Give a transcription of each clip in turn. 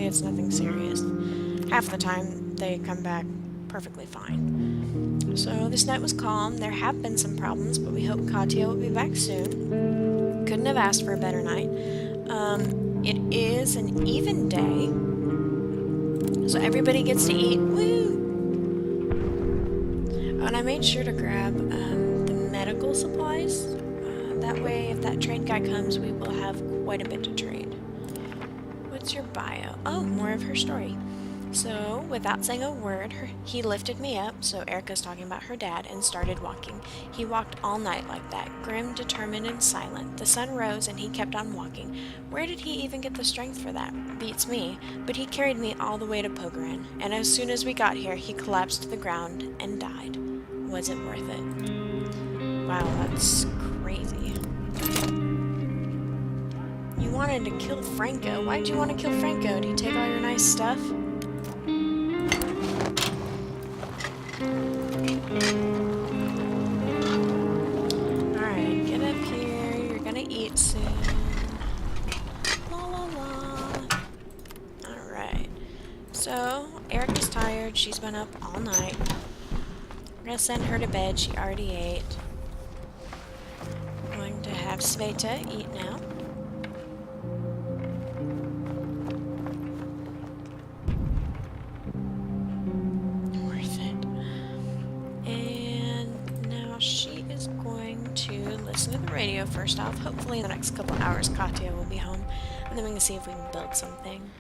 Usually it's nothing serious. Half the time they come back perfectly fine. So this night was calm. There have been some problems, but we hope Katya will be back soon. Couldn't have asked for a better night. It is an even day, so everybody gets to eat. Woo! Oh, and I made sure to grab the medical supplies. That way, if that trade guy comes, we will have quite a bit to trade. What's your bio? Oh, more of her story. So, without saying a word, he lifted me up, so Erica's talking about her dad, and started walking. He walked all night like that, grim, determined, and silent. The sun rose, and he kept on walking. Where did he even get the strength for that? Beats me. But he carried me all the way to Pogaran, and as soon as we got here, he collapsed to the ground and died. Was it worth it? Wow, that's crazy. You wanted to kill Franco. Why'd you want to kill Franco? Did he take all your nice stuff? Alright, get up here. You're gonna eat soon. La la la. Alright. So, Erica's tired. She's been up all night. We're gonna send her to bed. She already ate. Going to have Sveta eat now. Worth it. And now she is going to listen to the radio first off. Hopefully in the next couple hours Katya will be home. And then we can see if we can build something.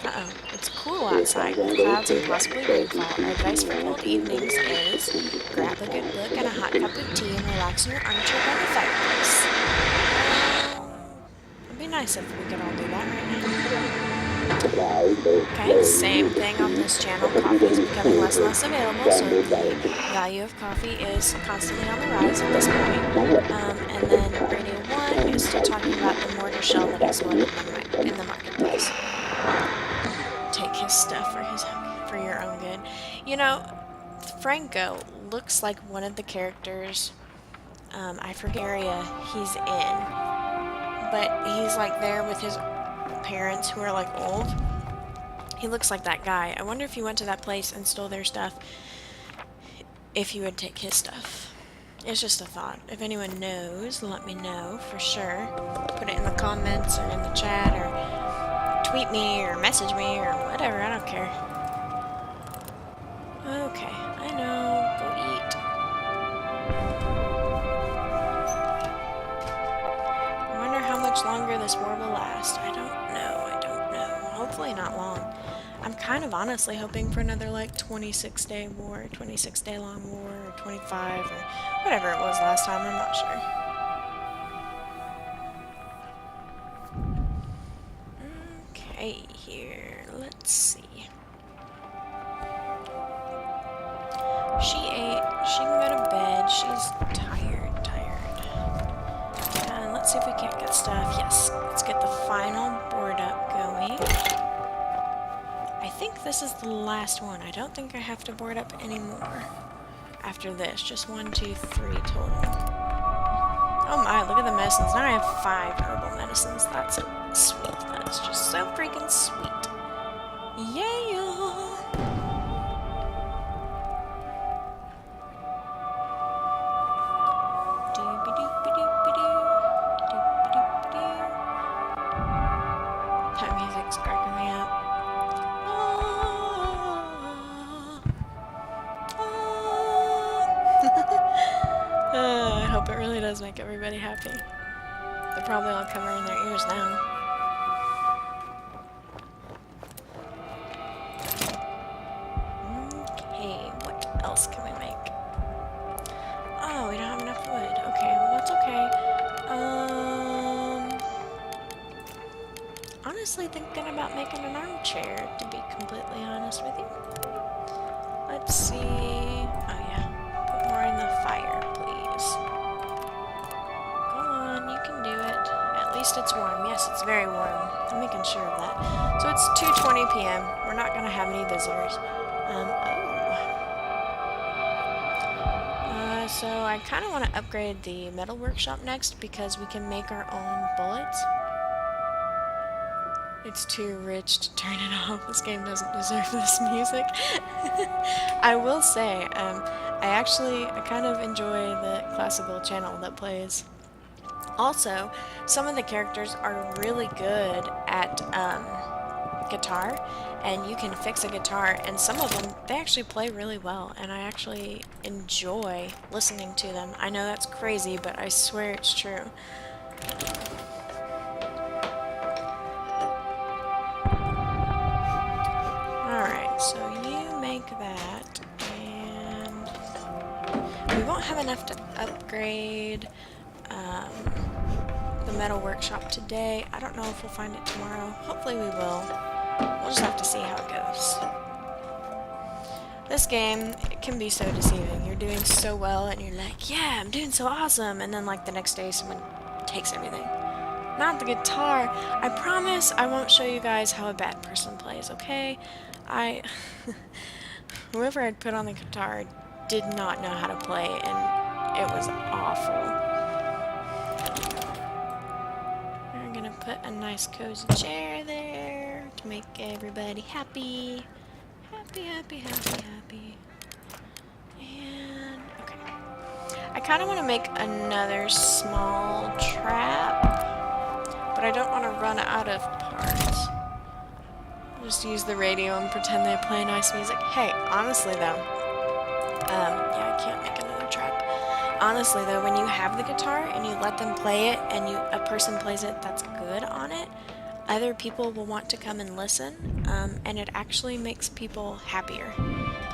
Uh-oh, it's cool outside with clouds and possibly rainfall. Our advice for cold evenings is grab a good book and a hot cup of tea and relax in your armchair by the fireplace. It'd be nice if we could all do that right now. Okay, same thing on this channel. Coffee is becoming less and less available, so the value of coffee is constantly on the rise at this point. And then Radio 1 is still talking about the mortar shell that exploded in the marketplace. Take his stuff for your own good. You know, Franco looks like one of the characters, I forget area he's in, but he's like there with his parents who are like old. He looks like that guy. I wonder if he went to that place and stole their stuff, if he would take his stuff. It's just a thought. If anyone knows, let me know for sure. Put it in the comments or in the chat or tweet me or message me or whatever, I don't care. Okay, I know, go eat. I wonder how much longer this war will last. I don't know. Hopefully not long. I'm kind of honestly hoping for another like 26-day war, 26-day long war, or 25, or whatever it was last time, I'm not sure. Okay, here, let's see. She ate, she can go to bed, she's tired. And let's see if we can't get stuff. Yes, let's get the final board up going. I think this is the last one. I don't think I have to board up anymore after this. Just 1, 2, 3 total. Oh my, look at the medicines. Now I have 5 herbal medicines. That's sweet. That's just so freaking sweet. Yeah. That music's cracking me up. I hope it really does make everybody happy. They're probably all covering their ears now. Okay, what else can we make? Oh, we don't have enough wood. Okay, well that's okay. Honestly thinking about making an armchair, to be completely honest with you. Let's see. Oh yeah, put more in the fire, please. Go on, you can do it. At least it's warm. Yes, it's very warm. I'm making sure of that. So it's 2:20 p.m. We're not going to have any visitors. So I kind of want to upgrade the metal workshop next because we can make our own bullets. It's too rich to turn it off. This game doesn't deserve this music. I will say, I kind of enjoy the classical channel that plays. Also, some of the characters are really good at guitar, and you can fix a guitar, and some of them, they actually play really well, and I actually enjoy listening to them. I know that's crazy, but I swear it's true. Alright, so you make that, and we won't have enough to upgrade the metal workshop today. I don't know if we'll find it tomorrow. Hopefully we will. We'll just have to see how it goes. This game, it can be so deceiving. You're doing so well and you're like, yeah, I'm doing so awesome, and then like the next day someone takes everything. Not the guitar. I promise I won't show you guys how a bad person plays, okay? Whoever I'd put on the guitar did not know how to play, and it was awful. We're gonna put a nice cozy chair there to make everybody happy. Happy, happy, happy, happy. And, okay. I kind of want to make another small trap, but I don't want to run out of parts. I'll just use the radio and pretend they play nice music. Hey, honestly though, yeah, I can't make another trap. Honestly though, when you have the guitar and you let them play it and a person plays it that's good on it, other people will want to come and listen, and it actually makes people happier.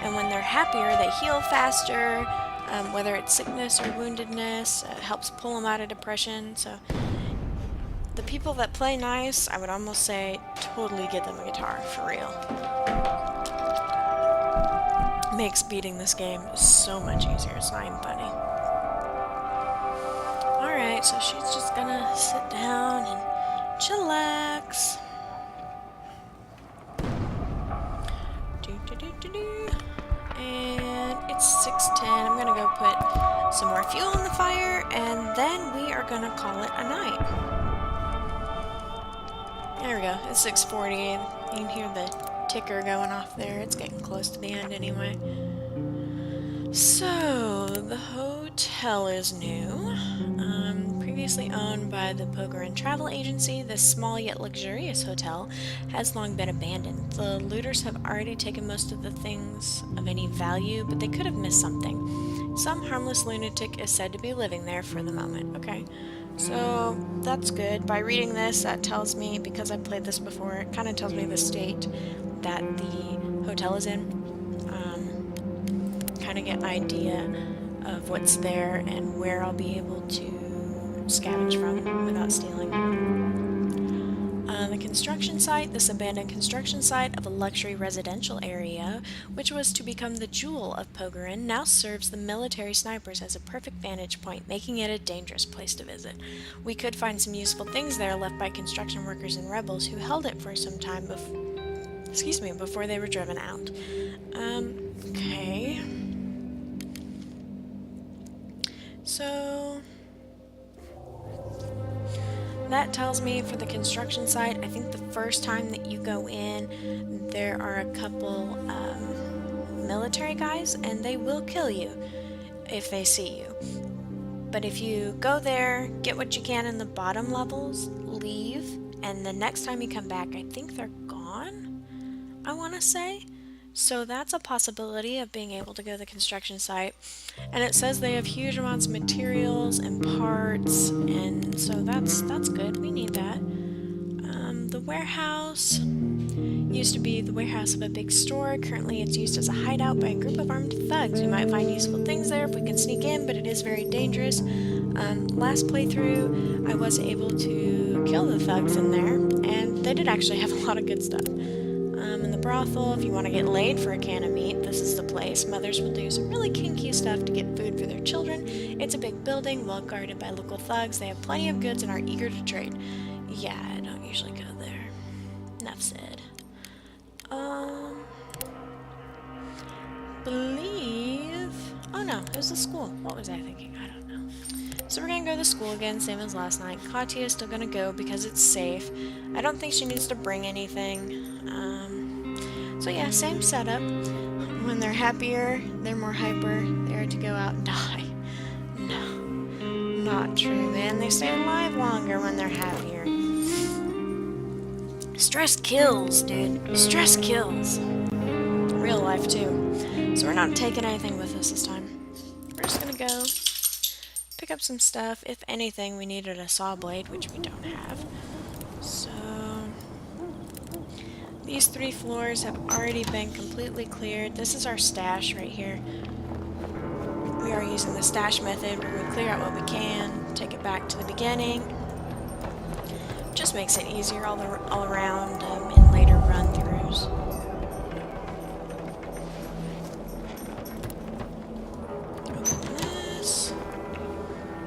And when they're happier, they heal faster, whether it's sickness or woundedness, it helps pull them out of depression. So the people that play nice, I would almost say, totally get them a guitar, for real. Makes beating this game so much easier, it's not even funny. Alright, so she's just gonna sit down and chillax. And it's 6:10. I'm gonna go put some more fuel in the fire, and then we are gonna call it a night. There we go. It's 6:40. You can hear the ticker going off there. It's getting close to the end anyway. So, the hotel is new. Previously owned by the Pogorin Travel Agency, this small yet luxurious hotel has long been abandoned. The looters have already taken most of the things of any value, but they could have missed something. Some harmless lunatic is said to be living there for the moment, okay? So, that's good. By reading this, that tells me, because I've played this before, it kind of tells me the state that the hotel is in. Kind of get an idea of what's there and where I'll be able to scavenge from without stealing. The construction site, this abandoned construction site of a luxury residential area, which was to become the jewel of Pogorin, now serves the military snipers as a perfect vantage point, making it a dangerous place to visit. We could find some useful things there left by construction workers and rebels who held it for some time before they were driven out. Okay. So that tells me for the construction site, I think the first time that you go in, there are a couple military guys, and they will kill you if they see you. But if you go there, get what you can in the bottom levels, leave, and the next time you come back, I think they're gone, I want to say. So that's a possibility of being able to go to the construction site. And it says they have huge amounts of materials and parts, and so that's good. We need that. The warehouse used to be the warehouse of a big store. Currently it's used as a hideout by a group of armed thugs. We might find useful things there if we can sneak in, but it is very dangerous. Last playthrough, I was able to kill the thugs in there, and they did actually have a lot of good stuff. In the brothel, if you want to get laid for a can of meat, this is the place. Mothers will do some really kinky stuff to get food for their children. It's a big building, well guarded by local thugs. They have plenty of goods and are eager to trade. Yeah, I don't usually go there. Enough said. Believe... Oh no, it was the school. What was I thinking? I don't know. So we're gonna go to school again, same as last night. Katya is still gonna go because it's safe. I don't think she needs to bring anything. So yeah, same setup. When they're happier, they're more hyper, they're to go out and die. No, not true, man. They stay alive longer when they're happier. Stress kills, dude. Stress kills. Real life, too. So we're not taking anything with us this time. We're just gonna go pick up some stuff. If anything, we needed a saw blade, which we don't have. So these 3 floors have already been completely cleared. This is our stash right here. We are using the stash method where we clear out what we can, take it back to the beginning. Just makes it easier all around in later run-throughs. Open this.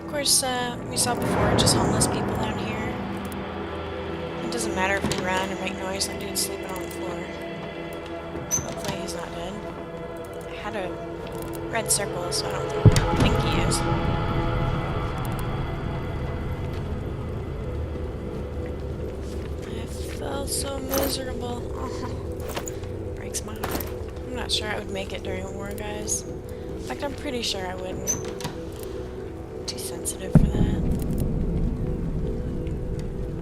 Of course, we saw before, just homeless people down here. It doesn't matter if we run or make noise, that dude's sleeping on the floor. Hopefully he's not dead. I had a red circle, so I don't think he is. I felt so miserable. Oh, breaks my heart. I'm not sure I would make it during a war, guys. In fact, I'm pretty sure I wouldn't. Too sensitive for that.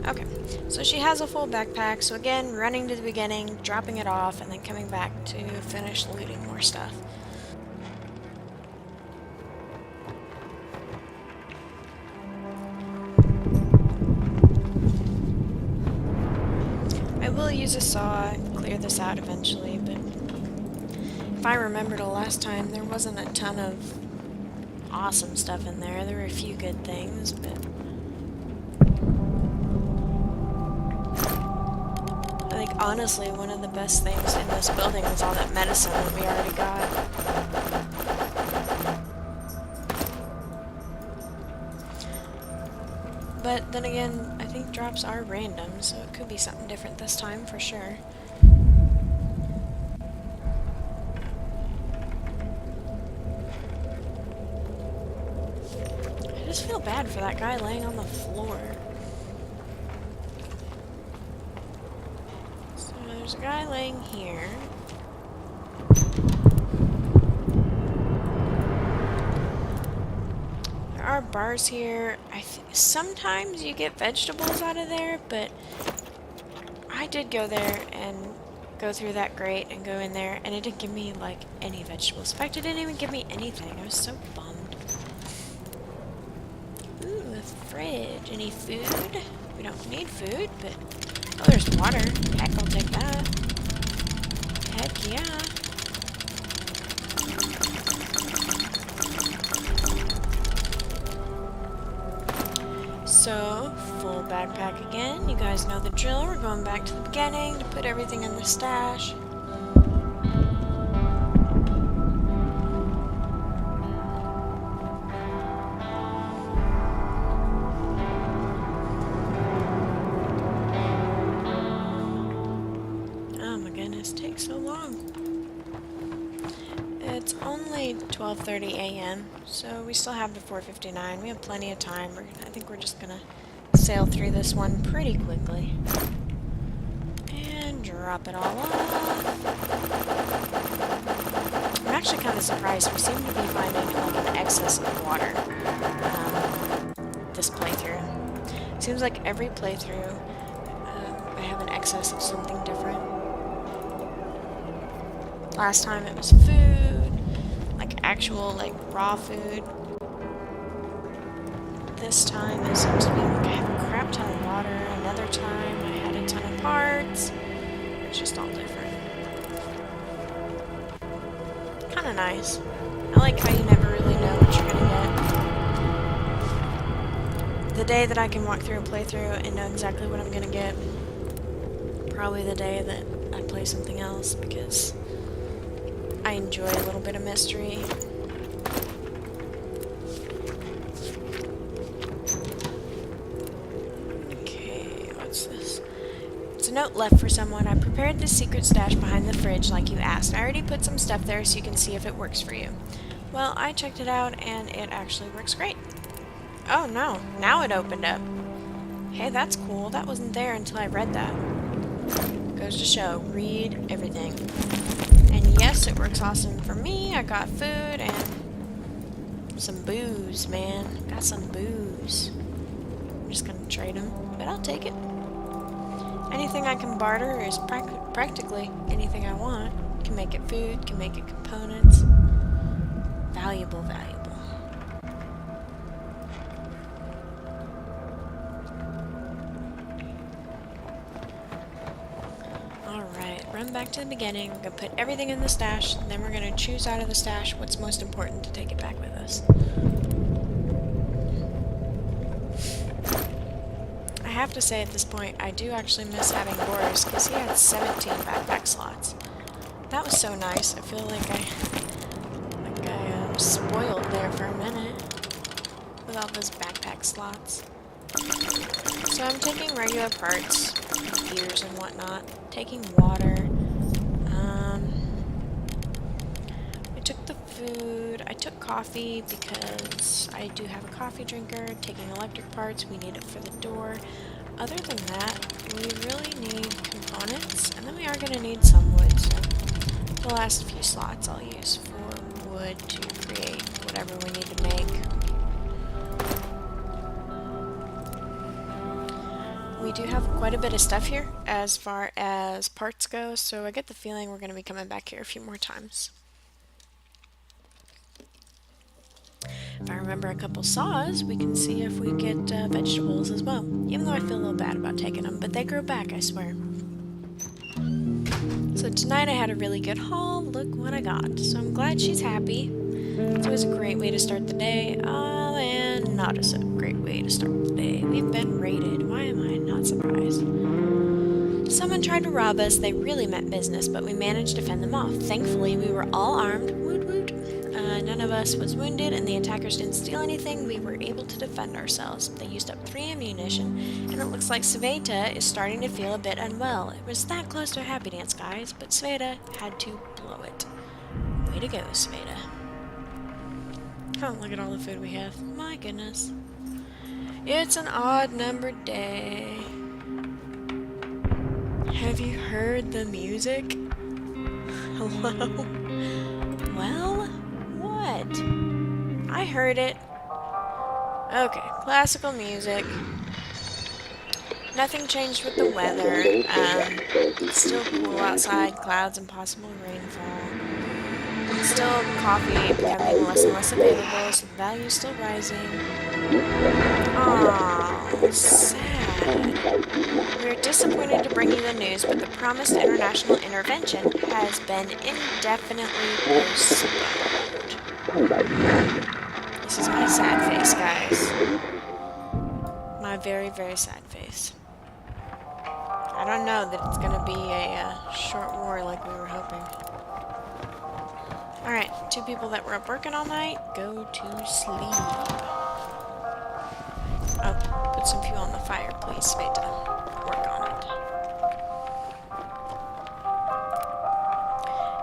Okay, so she has a full backpack, so again, running to the beginning, dropping it off, and then coming back to finish looting more stuff. I will use a saw and clear this out eventually, but if I remember the last time, there wasn't a ton of awesome stuff in there. There were a few good things, but I think honestly one of the best things in this building was all that medicine that we already got. But then again, I think drops are random, so it could be something different this time for sure. I just feel bad for that guy laying on the floor. So there's a guy laying here. There are bars here. Sometimes you get vegetables out of there, but I did go there and go through that grate and go in there, and it didn't give me, like, any vegetables. In fact, it didn't even give me anything. I was so bummed. Ooh, a fridge. Any food? We don't need food, but... oh, there's water. Heck, I'll take that. Heck yeah. So, full backpack again. You guys know the drill. We're going back to the beginning to put everything in the stash. Oh my goodness, it takes so long. It's only 12:30 a.m., so we still have the 4:59. We have plenty of time. I think we're just gonna sail through this one pretty quickly. And drop it all off. I'm actually kind of surprised. We seem to be finding like an excess of water this playthrough. Seems like every playthrough I have an excess of something different. Last time it was food, like actual like raw food. This time it seems to be like I have a crap ton of water. Another time I had a ton of parts. It's just all different. Kinda nice. I like how you never really know what you're gonna get. The day that I can walk through a playthrough and know exactly what I'm gonna get, probably the day that I play something else, because I enjoy a little bit of mystery. Okay, what's this? It's a note left for someone. I prepared the secret stash behind the fridge like you asked. I already put some stuff there so you can see if it works for you. Well, I checked it out and it actually works great. Oh no, now it opened up. Hey, that's cool. That wasn't there until I read that. Goes to show, read everything. And yes, it works awesome for me. I got food and some booze, man. Got some booze. I'm just gonna trade them, but I'll take it. Anything I can barter is practically anything I want. Can make it food, can make it components. Valuable, valuable. Alright, run back to the beginning. We're gonna put everything in the stash, and then we're gonna choose out of the stash what's most important to take it back with us. I have to say at this point, I do actually miss having Boris, because he had 17 backpack slots. That was so nice. I feel like I was spoiled there for a minute with all those backpack slots. So I'm taking regular parts, gears and whatnot, taking water. I took the food, I took coffee because I do have a coffee drinker, taking electric parts, we need it for the door. Other than that, we really need components, and then we are going to need some wood, so the last few slots I'll use for wood to create whatever we need to make. We do have quite a bit of stuff here as far as parts go, so I get the feeling we're going to be coming back here a few more times. If I remember a couple saws, we can see if we get vegetables as well. Even though I feel a little bad about taking them, but they grow back, I swear. So tonight I had a really good haul. Look what I got. So I'm glad she's happy. It's always a great way to start the day. And not so great way to start the day. We've been raided. Why am I not surprised? Someone tried to rob us. They really meant business, but we managed to fend them off. Thankfully, we were all armed. Woot woot. None of us was wounded, and the attackers didn't steal anything. We were able to defend ourselves. They used up 3 ammunition, and it looks like Sveta is starting to feel a bit unwell. It was that close to a happy dance, guys, but Sveta had to blow it. Way to go, Sveta. Oh, look at all the food we have. My goodness. It's an odd-numbered day. Have you heard the music? Hello? Well, what? I heard it. Okay, classical music. Nothing changed with the weather. It's still cool outside, clouds and possible rainfall. Still coffee becoming less and less available, so the value's still rising. Aww, sad. We're disappointed to bring you the news, but the promised international intervention has been indefinitely postponed. This is my sad face, guys. My very, very sad face. I don't know that it's gonna be a short war like we were hoping. Alright, 2 people that were up working all night, go to sleep. Oh, put some fuel on the fire, please, Sveta. Work on it.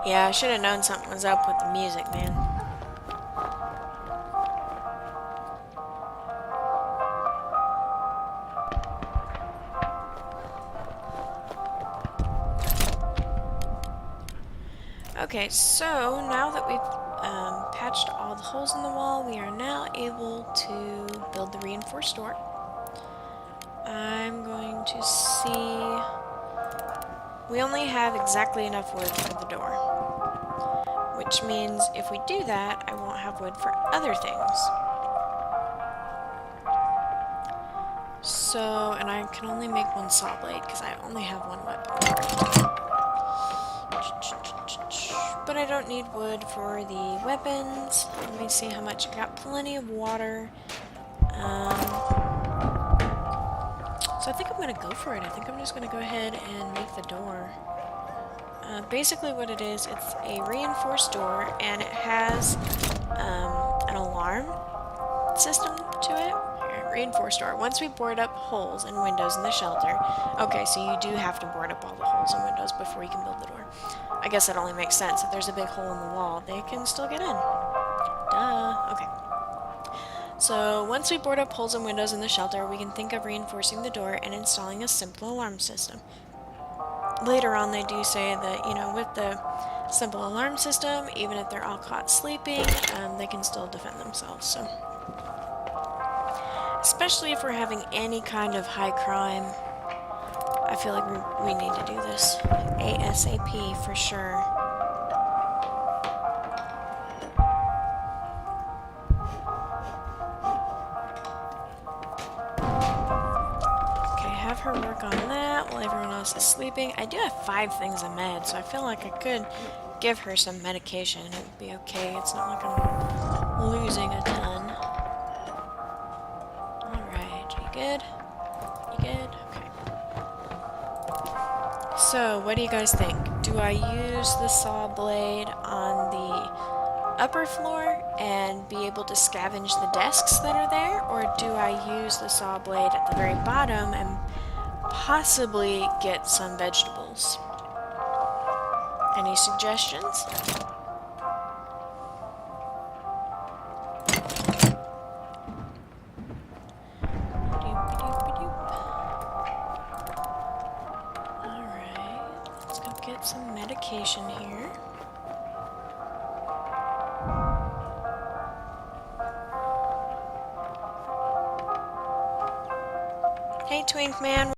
Yeah, I should have known something was up with the music, man. Okay, so now that we've patched all the holes in the wall, we are now able to build the reinforced door. I'm going to see... We only have exactly enough wood for the door, which means if we do that, I won't have wood for other things. So, and I can only make 1 saw blade because I only have 1 weapon. But I don't need wood for the weapons. Let me see how much. I got plenty of water. So I think I'm going to go for it. I think I'm just going to go ahead and make the door. Basically what it is, it's a reinforced door, and it has an alarm system to it. Here, reinforced door. Once we board up holes and windows in the shelter... Okay, so you do have to board up all the holes and windows before you can build the door. I guess that only makes sense. If there's a big hole in the wall, they can still get in. Duh. Okay. So once we board up holes and windows in the shelter, we can think of reinforcing the door and installing a simple alarm system. Later on, they do say that, with the simple alarm system, even if they're all caught sleeping, they can still defend themselves. So, especially if we're having any kind of high crime, I feel like we need to do this ASAP for sure. Okay, have her work on that while everyone else is sleeping. I do have 5 things of med, so I feel like I could give her some medication. It would be okay. It's not like I'm losing a ton. Alright, you good? You good? Okay. So, what do you guys think? Do I use the saw blade on the upper floor and be able to scavenge the desks that are there? Or do I use the saw blade at the very bottom and possibly get some vegetables? Any suggestions? Alright, let's go get some medication here. Hey, Twink Man.